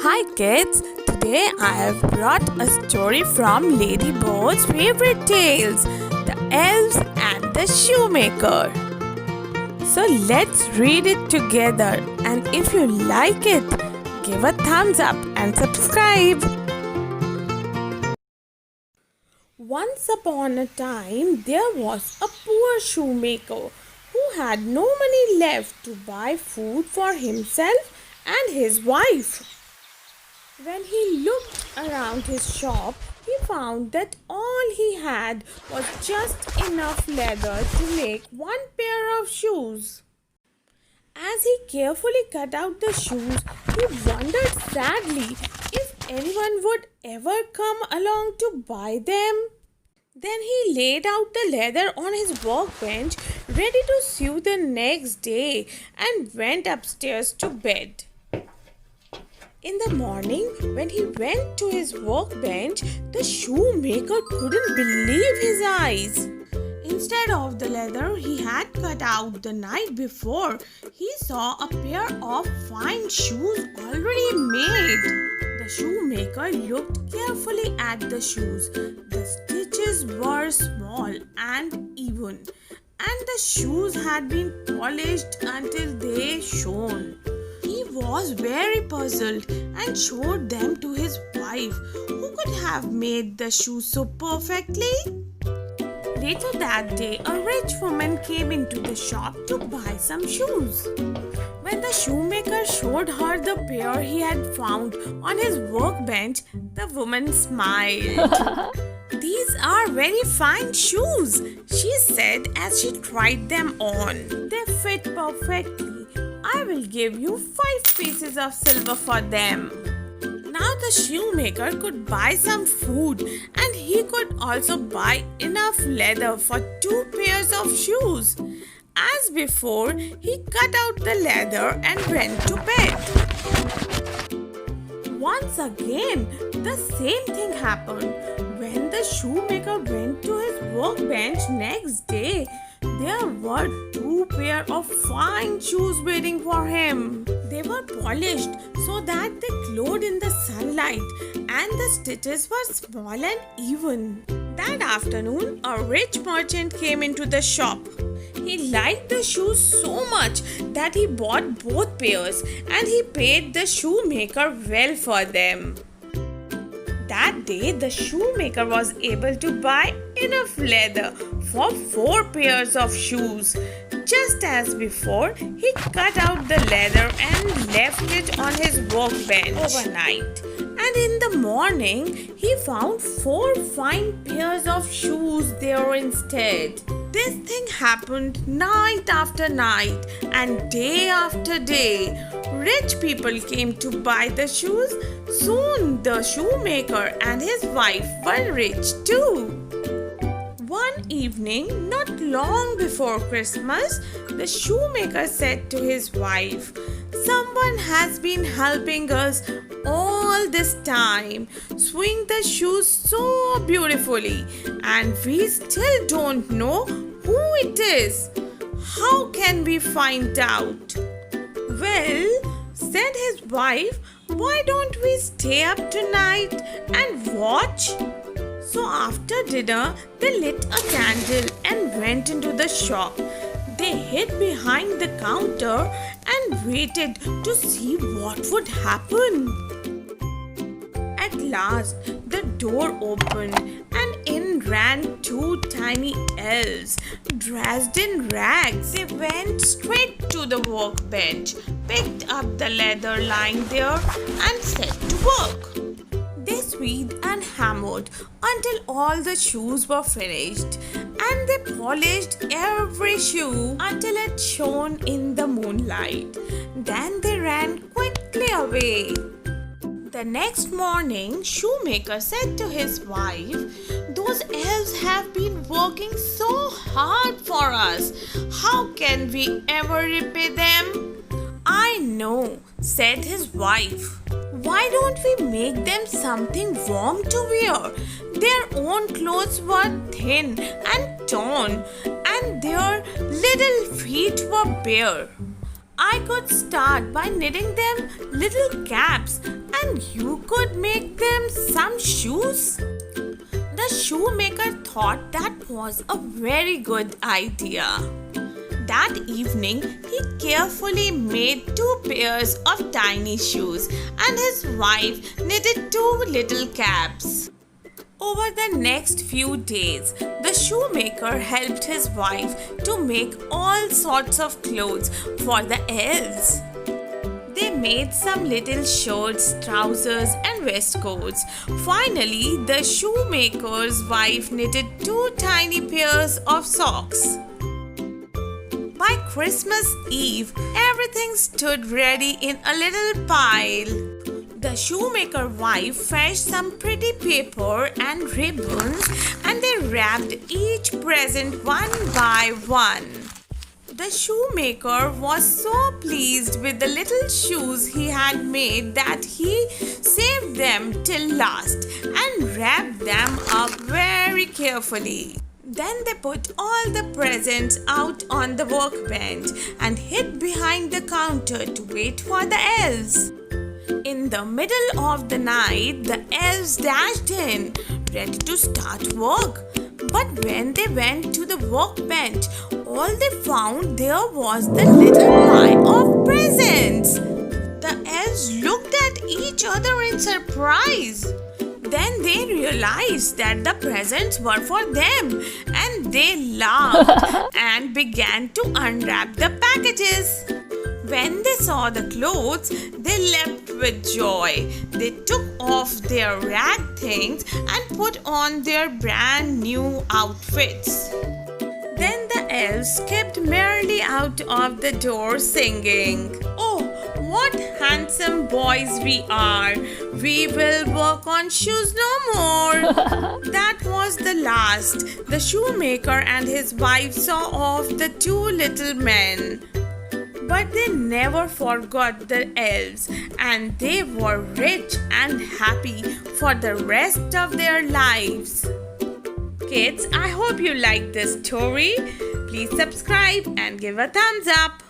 Hi kids, today I have brought a story from Lady Bird's favorite tales, The Elves and the Shoemaker. So let's read it together, and if you like it, give a thumbs up and subscribe. Once upon a time there was a poor shoemaker who had no money left to buy food for himself and his wife. When he looked around his shop, he found that all he had was just enough leather to make one pair of shoes. As he carefully cut out the shoes, he wondered sadly if anyone would ever come along to buy them. Then he laid out the leather on his workbench, ready to sew the next day, and went upstairs to bed. In the morning, when he went to his workbench, the shoemaker couldn't believe his eyes. Instead of the leather he had cut out the night before, he saw a pair of fine shoes already made. The shoemaker looked carefully at the shoes. The stitches were small and even, and the shoes had been polished until they shone. He was very puzzled and showed them to his wife, who could have made the shoes so perfectly. Later that day, a rich woman came into the shop to buy some shoes. When the shoemaker showed her the pair he had found on his workbench, the woman smiled. "These are very fine shoes," she said as she tried them on. "They fit perfectly. I will give you 5 pieces of silver for them." Now the shoemaker could buy some food, and he could also buy enough leather for 2 pairs of shoes. As before, he cut out the leather and went to bed. Once again, the same thing happened. When the shoemaker went to his workbench next day, there were 2 pairs of fine shoes waiting for him. They were polished so that they glowed in the sunlight, and the stitches were small and even. That afternoon, a rich merchant came into the shop. He liked the shoes so much that he bought both pairs, and he paid the shoemaker well for them. That day, the shoemaker was able to buy enough leather for 4 pairs of shoes. Just as before, he cut out the leather and left it on his workbench overnight. And in the morning, he found 4 fine pairs of shoes there instead. This thing happened night after night and day after day. Rich people came to buy the shoes. Soon the shoemaker and his wife were rich too. One evening, not long before Christmas, the shoemaker said to his wife, "Someone has been helping us all this time, sewing the shoes so beautifully, and we still don't know who it is. How can we find out?" "Well," said his wife, "why don't we stay up tonight and watch?" So after dinner, they lit a candle and went into the shop. They hid behind the counter and waited to see what would happen. At last, the door opened, and in ran 2 tiny elves dressed in rags. They went straight to the workbench, picked up the leather lying there, and set to work. They sewed and hammered until all the shoes were finished, and they polished every shoe until it shone in the moonlight. Then they ran quickly away. The next morning, shoemaker said to his wife, "Those elves have been working so hard for us. How can we ever repay them?" "I know," said his wife. "Why don't we make them something warm to wear?" Their own clothes were thin and torn, and their little feet were bare. I could start by knitting them little caps and you could make them some shoes? The shoemaker thought that was a very good idea. That evening, he carefully made 2 pairs of tiny shoes and his wife knitted 2 little caps. Over the next few days, the shoemaker helped his wife to make all sorts of clothes for the elves. They made some little shirts, trousers, and waistcoats. Finally, the shoemaker's wife knitted 2 tiny pairs of socks. By Christmas Eve, everything stood ready in a little pile. The shoemaker wife fetched some pretty paper and ribbons and they wrapped each present one by one. The shoemaker was so pleased with the little shoes he had made that he saved them till last and wrapped them up very carefully. Then they put all the presents out on the workbench and hid behind the counter to wait for the elves. In the middle of the night, the elves dashed in, ready to start work. But when they went to the workbench, all they found there was the little pile of presents. The elves looked at each other in surprise. Then they realized that the presents were for them and they laughed and began to unwrap the packages. When they saw the clothes, they leapt with joy. They took off their rag things and put on their brand new outfits. Then the elves skipped merrily out of the door singing, "Oh, what handsome boys we are! We will work on shoes no more." That was the last. The shoemaker and his wife saw off the 2 little men. But they never forgot the elves and they were rich and happy for the rest of their lives. Kids, I hope you liked this story. Please subscribe and give a thumbs up.